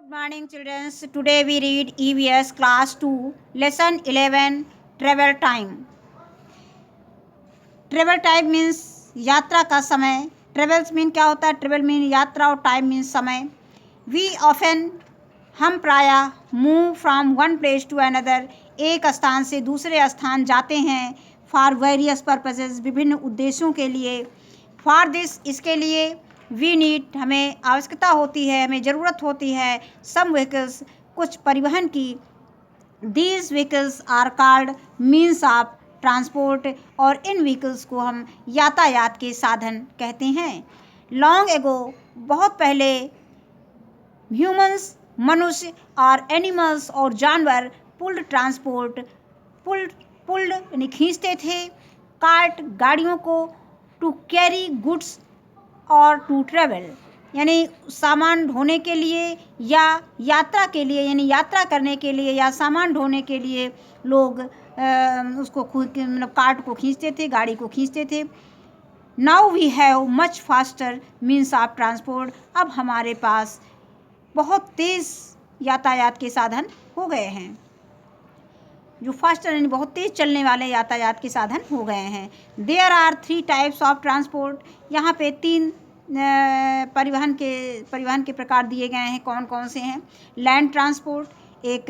Good morning, children. Today we read EVS Class 2, Lesson 11, Travel Time. Travel time means यात्रा का समय. Travels mean क्या होता है? Travel mean यात्रा और time means समय. We often हम प्रायः move from one place to another एक स्थान से दूसरे स्थान जाते हैं. For various purposes विभिन्न उद्देश्यों के लिए. For this इसके लिए वी नीड हमें आवश्यकता होती है, हमें ज़रूरत होती है. सम व्हीकल्स कुछ परिवहन की. These vehicles are called means of transport और इन व्हीकल्स को हम यातायात के साधन कहते हैं. लॉन्ग एगो बहुत पहले ह्यूमंस मनुष्य और एनिमल्स और जानवर पुल्ड ट्रांसपोर्ट पुल्ड यानी खींचते थे. कार्ट गाड़ियों को. टू कैरी गुड्स और टू ट्रेवल यानी सामान ढोने के लिए या यात्रा के लिए यानी यात्रा करने के लिए या सामान ढोने के लिए लोग उसको मतलब कार्ट को खींचते थे, गाड़ी को खींचते थे. Now we have much faster means of transport. अब हमारे पास बहुत तेज़ यातायात के साधन हो गए हैं. जो फास्टर यानी बहुत तेज़ चलने वाले यातायात के साधन हो गए हैं. There are 3 types of transport. यहाँ पे 3 परिवहन के प्रकार दिए गए हैं. कौन कौन से हैं? लैंड ट्रांसपोर्ट, एक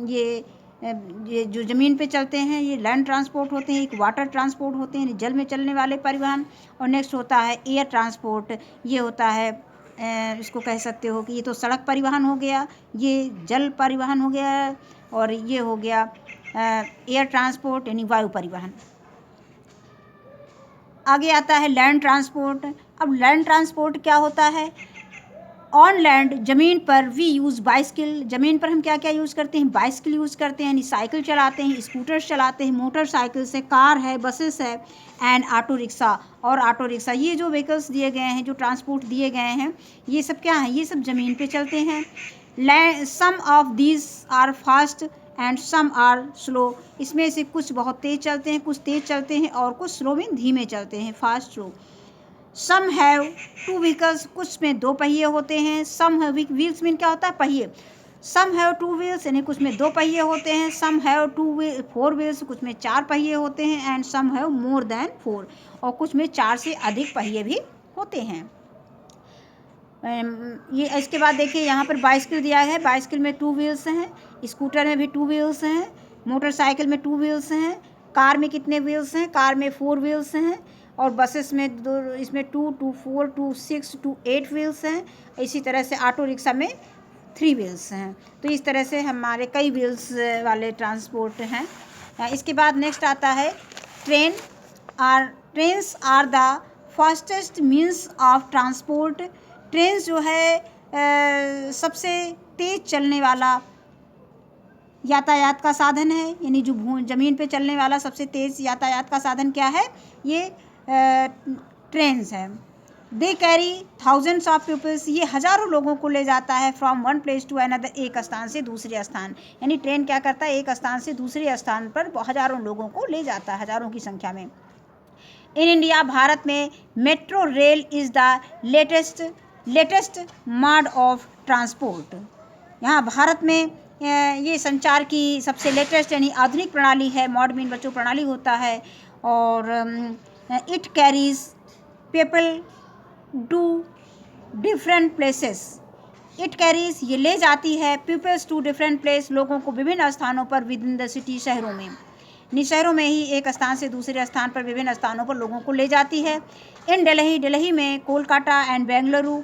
ये जो ज़मीन पे चलते हैं ये लैंड ट्रांसपोर्ट होते हैं. एक वाटर ट्रांसपोर्ट होते हैं जल में चलने वाले परिवहन. और नेक्स्ट होता है एयर ट्रांसपोर्ट. ये होता है इसको कह सकते हो कि ये तो सड़क परिवहन हो गया, ये जल परिवहन हो गया और ये हो गया एयर ट्रांसपोर्ट यानी वायु परिवहन. आगे आता है लैंड ट्रांसपोर्ट. अब लैंड ट्रांसपोर्ट क्या होता है? ऑन लैंड ज़मीन पर वी यूज़ बाइसिकल. ज़मीन पर हम क्या क्या यूज़ करते हैं? बाइसिकल यूज़ करते हैं यानी साइकिल चलाते हैं, स्कूटर्स चलाते हैं, मोटरसाइकिल्स है, कार है, बसेस है एंड ऑटो रिक्शा और ऑटो रिक्शा. ये जो व्हीकल्स दिए गए हैं, जो ट्रांसपोर्ट दिए गए हैं, ये सब क्या हैं? ये सब ज़मीन पे चलते हैं. Some of these are fast and some are slow. इसमें से कुछ बहुत तेज़ चलते हैं, कुछ तेज़ चलते हैं और कुछ स्लो में धीमे चलते हैं, fast slow. Some have 2 vehicles. कुछ में 2 पहिए होते हैं. सम हैव व्हील्स में क्या होता है? पहिए. सम हैव 2 व्हील्स यानी कुछ में 2 पहिए होते हैं. सम हैव 4 व्हील्स कुछ में 4 पहिए होते हैं. And some have more than 4 और कुछ में 4 से अधिक पहिए भी होते हैं. ये इसके बाद देखिए यहाँ पर बाइसिकल दिया है. बाइसिकल में 2 व्हील्स हैं, स्कूटर में भी 2 व्हील्स हैं, मोटरसाइकिल में 2 व्हील्स हैं. कार में कितने व्हील्स हैं? कार में 4 व्हील्स हैं. और बसेस में इसमें 2, 2, 4, 2, 6, 2, 8 व्हील्स हैं. इसी तरह से ऑटो रिक्शा में 3 व्हील्स हैं. तो इस तरह से हमारे कई व्हील्स वाले ट्रांसपोर्ट हैं. इसके बाद नेक्स्ट आता है trains are the fastest means of transport. Trains जो है सबसे तेज़ चलने वाला यातायात का साधन है. यानी जो ज़मीन पे चलने वाला सबसे तेज़ यातायात का साधन क्या है? ये ट्रेन्स है. They carry thousands of peoples. ये हज़ारों लोगों को ले जाता है. From one place to another एक स्थान से दूसरे स्थान. यानी ट्रेन क्या करता है? एक स्थान से दूसरे स्थान पर हज़ारों लोगों को ले जाता है, हज़ारों की संख्या में. इन इंडिया भारत में metro rail is the latest mode of transport. यहाँ भारत में ये संचार की सबसे लेटेस्ट यानी आधुनिक प्रणाली है. मॉड मीन बच्चों प्रणाली होता है. और it carries people to different places. It carries ये ले जाती है पीपल्स टू डिफरेंट प्लेस लोगों को विभिन्न स्थानों पर विद इन द सिटी शहरों में. शहरों में ही एक स्थान से दूसरे स्थान पर विभिन्न स्थानों पर लोगों को ले जाती है. इन दिल्ली में कोलकाता एंड बेंगलुरु.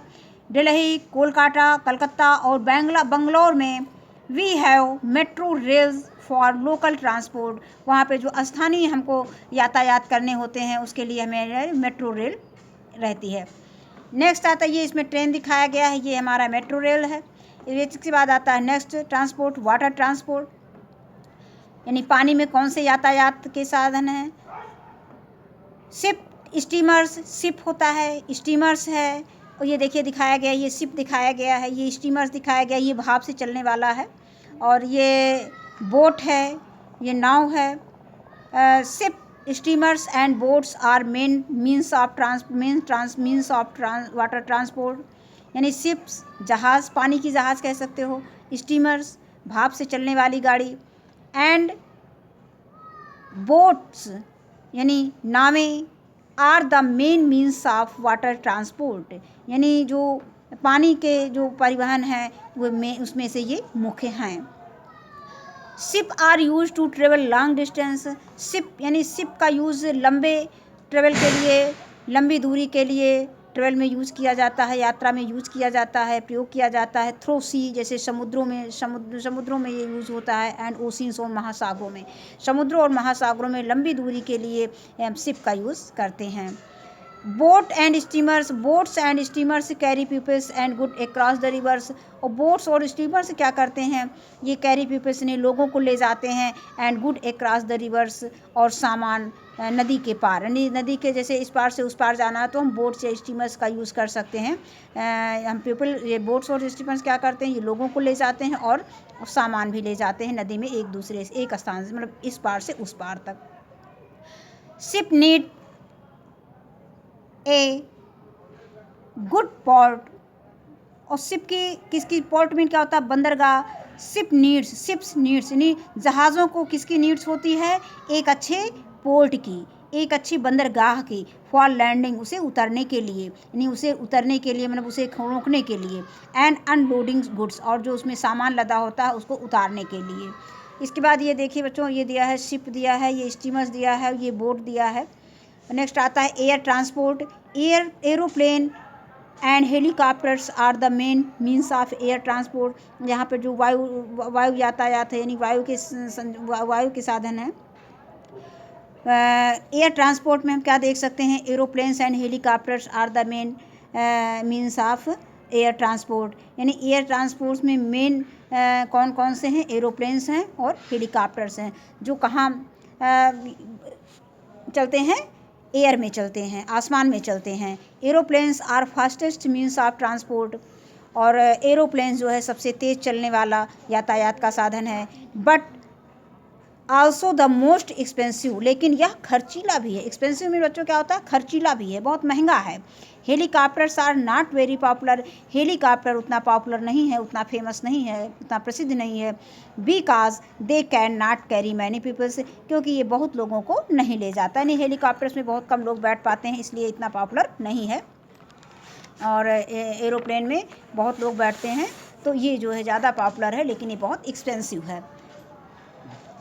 दिल्ली, कोलकाता, कलकत्ता और बंगलौर में we have metro rails for local transport. वहाँ पे जो स्थानीय हमको यातायात करने होते हैं उसके लिए हमें मेट्रो रेल रहती है. नेक्स्ट आता है ये इसमें ट्रेन दिखाया गया है, ये हमारा मेट्रो रेल है. इसके बाद आता है नेक्स्ट ट्रांसपोर्ट वाटर ट्रांसपोर्ट. यानी पानी में कौन से यातायात के साधन हैं? Ship, steamers. शिप होता है, स्टीमर्स है. और ये देखिए दिखाया गया, ये शिप दिखाया गया है, ये स्टीमर्स दिखाया गया, ये भाप से चलने वाला है. और ये बोट है, ये नाव है. Ship, steamers and boats are main means of water transport. यानी शिप्स जहाज़, पानी की जहाज़ कह सकते हो, स्टीमर्स भाप से चलने वाली गाड़ी, एंड बोट्स यानी नावें are the main means of water transport, यानी जो पानी के जो परिवहन हैं वो में उसमें से ये मुख्य हैं। Ship are use to travel long distance, ship यानी शिप का यूज़ लंबे ट्रेवल के लिए, लंबी दूरी के लिए ट्रेवल में यूज़ किया जाता है, यात्रा में यूज़ किया जाता है, प्रयोग किया जाता है। थ्रू सी जैसे समुद्रों में ये यूज़ होता है, एंड ओशियंस और महासागरों में, समुद्रों और महासागरों में लंबी दूरी के लिए शिप का यूज़ करते हैं। Boats and steamers carry peoples and good across the rivers, और बोट्स और स्टीमर्स क्या करते हैं, ये कैरी पीपल्स ने लोगों को ले जाते हैं, and good across the rivers, और सामान नदी के पार, यानी नदी के जैसे इस पार से उस पार जाना है तो हम बोट्स या स्टीमर्स का यूज़ कर सकते हैं। ये बोट्स और स्टीमर्स क्या करते हैं, ये लोगों को ले जाते हैं और सामान भी ले जाते हैं नदी में, एक दूसरे से, एक स्थान से, मतलब इस पार से उस पार तक। Ship need a good port, और शिप की किसकी पोर्ट मीन क्या होता है, बंदरगाह। शिप्स नीड्स यानी जहाज़ों को किसकी नीड्स होती है, एक अच्छे पोर्ट की, एक अच्छी बंदरगाह की, फॉर लैंडिंग उसे उतरने के लिए, यानी उसे उतरने के लिए मतलब उसे रोकने के लिए, एंड अनलोडिंग गुड्स, और जो उसमें सामान लदा होता है उसको उतारने के लिए। इसके बाद ये देखिए बच्चों, ये दिया है शिप दिया है, ये स्टीमर्स दिया है, ये बोट दिया है। नेक्स्ट आता है air transport, aeroplane and helicopters are the main means of air transport, यहाँ पर जो वायु यातायात है, यानी वायु के साधन है। एयर ट्रांसपोर्ट में हम क्या देख सकते हैं, aeroplanes and helicopters are the main means of air transport, यानी एयर ट्रांसपोर्ट में मेन कौन कौन से हैं, एरोप्लेन्स हैं और हेलीकॉप्टर्स हैं, जो कहाँ चलते हैं, एयर में चलते हैं, आसमान में चलते हैं। Aeroplanes are fastest means of transport, और एरोप्लेन्स जो है सबसे तेज़ चलने वाला यातायात का साधन है। But also the most expensive, लेकिन यह खर्चीला भी है। एक्सपेंसिव में बच्चों क्या होता है, खर्चीला भी है, बहुत महंगा है। Helicopters are not very popular, helicopter उतना पॉपुलर नहीं है, उतना फेमस नहीं है, उतना प्रसिद्ध नहीं है। Because they can not carry many peoples, क्योंकि ये बहुत लोगों को नहीं ले जाता, यानी हेलीकॉप्टर्स में बहुत कम लोग बैठ पाते हैं, इसलिए इतना पॉपुलर नहीं है। और एरोप्लेन में बहुत लोग बैठते हैं, तो ये जो है ज़्यादा पॉपुलर है, लेकिन ये बहुत एक्सपेंसिव है।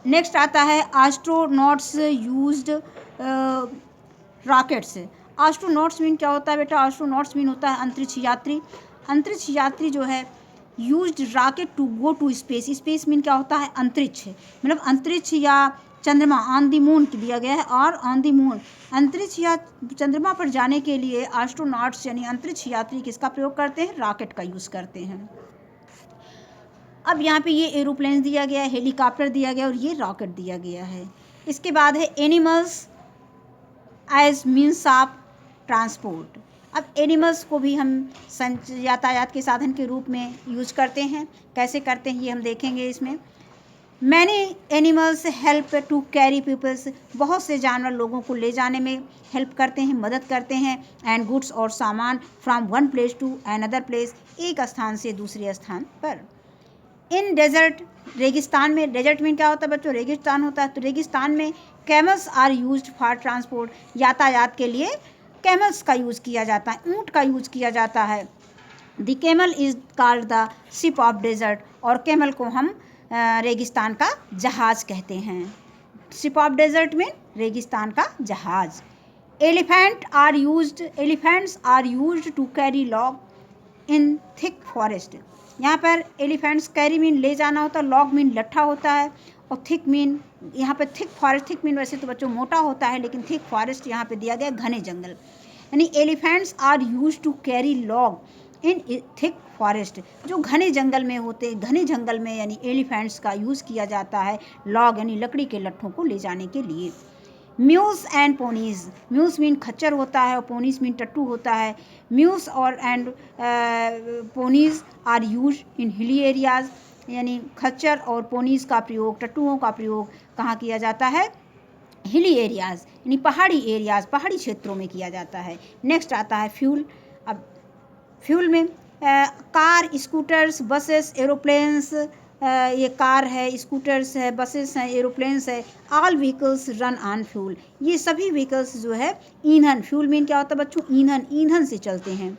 नेक्स्ट आता है astronauts used rockets. Astronauts mean क्या होता है बेटा, एस्ट्रोनॉट्स मीन होता है अंतरिक्ष यात्री। अंतरिक्ष यात्री जो है used rocket to go to space, space mean क्या होता है, अंतरिक्ष, मतलब अंतरिक्ष या चंद्रमा, ऑन दी मून दिया गया है, और ऑन दी मून, अंतरिक्ष या चंद्रमा पर जाने के लिए एस्ट्रोनॉट्स यानी अंतरिक्ष यात्री किसका प्रयोग करते हैं, रॉकेट का यूज़ करते हैं। अब यहाँ पे ये एरोप्लेन दिया गया है, हेलीकॉप्टर दिया गया और ये रॉकेट दिया गया है। इसके बाद है animals as means of transport. अब एनिमल्स को भी हम यातायात के साधन के रूप में यूज करते हैं, कैसे करते हैं ये हम देखेंगे इसमें। Many animals help to carry peoples, बहुत से जानवर लोगों को ले जाने में हेल्प करते हैं, मदद करते हैं, एंड गुड्स और सामान from one place to another place, एक स्थान से दूसरे स्थान पर। इन डेजर्ट, रेगिस्तान में, डेजर्ट में क्या होता है बच्चों, रेगिस्तान होता है, तो रेगिस्तान में camels are used for transport, यातायात के लिए कैमल्स का यूज़ किया जाता है, ऊँट का यूज़ किया जाता है। The camel is called the ship of desert, और कैमल को हम रेगिस्तान का जहाज़ कहते हैं। शिप ऑफ डेजर्ट में रेगिस्तान का जहाज़। Elephants are used to carry log in thick forest, यहाँ पर एलिफेंट्स कैरी मीन ले जाना होता है, लॉग मीन लट्ठा होता है, और थिक मीन यहाँ पे थिक फॉरेस्ट, थिक मीन वैसे तो बच्चों मोटा होता है, लेकिन थिक फॉरेस्ट यहाँ पे दिया गया घने जंगल, यानी elephants are use to carry log in thick forest, जो घने जंगल में होते, घने जंगल में यानी एलिफेंट्स का यूज़ किया जाता है लॉग यानी लकड़ी के लट्ठों को ले जाने के लिए। म्यूस एंड पोनीज, म्यूस मीन खच्चर होता है और पोनीज मीन टट्टू होता है। म्यूस और and ponies are use in hilly areas, यानी खच्चर और पोनीज का प्रयोग, टट्टुओं का प्रयोग कहाँ किया जाता है, हिली एरियाज यानी पहाड़ी एरियाज, पहाड़ी क्षेत्रों में किया जाता है। नेक्स्ट आता है फ्यूल। अब फ्यूल में कार, स्कूटर्स, बसेस, एरोप्लेन्स, ये कार है, स्कूटर्स है, बसेस हैं, एरोप्लेन्स है, all vehicles run on fuel. ये सभी व्हीकल्स जो है ईंधन, फ्यूल मीन क्या होता है बच्चों, ईंधन, ईंधन से चलते हैं।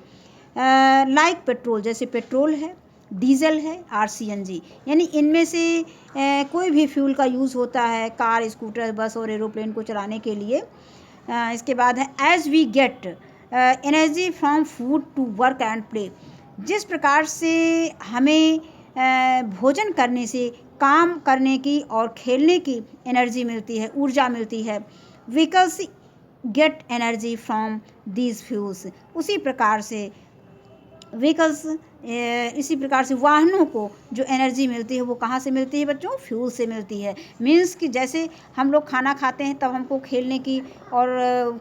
लाइक पेट्रोल, जैसे पेट्रोल है, डीजल है और सीएनजी, यानी इनमें से कोई भी फ्यूल का यूज़ होता है कार, स्कूटर, बस और एरोप्लेन को चलाने के लिए। इसके बाद है as we get energy from food to work and play. जिस प्रकार से हमें भोजन करने से काम करने की और खेलने की एनर्जी मिलती है, ऊर्जा मिलती है, vehicles gate energy from these fuels, उसी प्रकार से व्हीकल्स, इसी प्रकार से वाहनों को जो एनर्जी मिलती है वो कहाँ से मिलती है बच्चों, फ्यूल से मिलती है। मीन्स कि जैसे हम लोग खाना खाते हैं तब हमको खेलने की और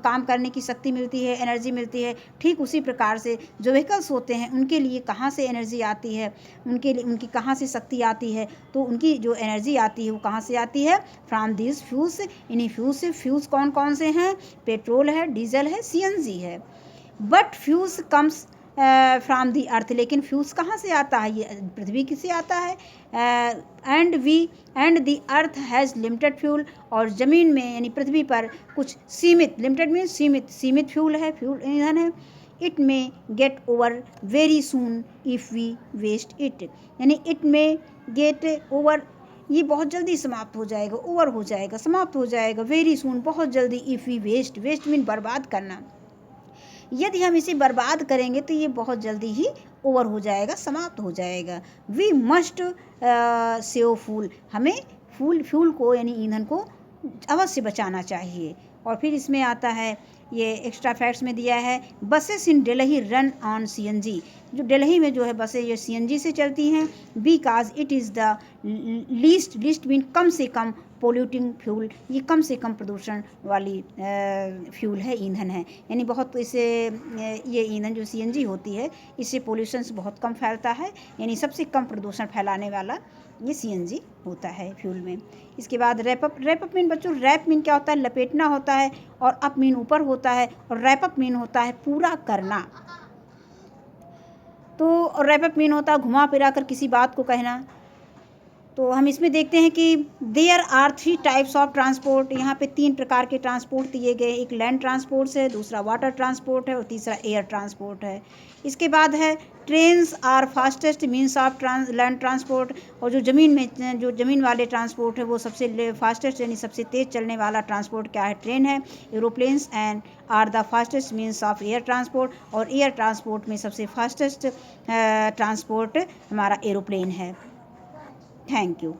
काम करने की शक्ति मिलती है, एनर्जी मिलती है, ठीक उसी प्रकार से जो व्हीकल्स होते हैं उनके लिए कहाँ से एनर्जी आती है, उनके लिए उनकी कहाँ से शक्ति आती है, तो उनकी जो एनर्जी आती है वो कहाँ से आती है, फ्रॉम दीज फ्यूल्स। इन्हीं फ्यूल्स से, फ्यूल्स कौन कौन से हैं, पेट्रोल है, डीजल है, सीएनजी है। But fuels comes from the earth, लेकिन फ्यूल्स कहाँ से आता है, ये पृथ्वी किससे आता है। And the earth has limited fuel, और ज़मीन में यानी पृथ्वी पर कुछ सीमित, लिमिटेड मीन सीमित फ्यूल है, फ्यूल ईंधन है। It may get over very soon if we waste it, यानी इट में गेट ओवर, ये बहुत जल्दी समाप्त हो जाएगा, ओवर हो जाएगा, समाप्त हो जाएगा, वेरी सून बहुत जल्दी, if we waste, waste mean बर्बाद करना, यदि हम इसे बर्बाद करेंगे तो ये बहुत जल्दी ही ओवर हो जाएगा, समाप्त हो जाएगा। वी मस्ट सेव फूल, हमें फ्यूल को यानी ईंधन को अवश्य बचाना चाहिए। और फिर इसमें आता है, ये एक्स्ट्रा फैक्ट्स में दिया है, buses in Delhi run on CNG, जो दिल्ली में जो है बसें ये सीएनजी से चलती हैं, because it is the least mean कम से कम पोल्यूटिंग फ्यूल, ये कम से कम प्रदूषण वाली फ्यूल है, ईंधन है, यानी बहुत इसे, ये ईंधन जो सीएनजी होती है इससे पोल्यूशन बहुत कम फैलता है, यानी सबसे कम प्रदूषण फैलाने वाला ये सीएनजी होता है फ्यूल में। इसके बाद रैप अप मीन बच्चों, रैप मीन क्या होता है, लपेटना होता है, और अप मीन ऊपर होता है, और रैप अप मीन होता है पूरा करना। तो रैप अप मीन होता है घुमा फिरा कर किसी बात को कहना। तो हम इसमें देखते हैं कि there are 3 types of transport, यहाँ पे 3 प्रकार के ट्रांसपोर्ट दिए गए, एक लैंड ट्रांसपोर्ट है, दूसरा वाटर ट्रांसपोर्ट है, और तीसरा एयर ट्रांसपोर्ट है। इसके बाद है trains are fastest means of land transport, और जो ज़मीन वाले ट्रांसपोर्ट है वो सबसे फास्टेस्ट यानी सबसे तेज़ चलने वाला ट्रांसपोर्ट क्या है, ट्रेन है। Aeroplanes and are the fastest means of air transport, और एयर ट्रांसपोर्ट में सबसे फास्टेस्ट ट्रांसपोर्ट हमारा एरोप्लेन है। Thank you.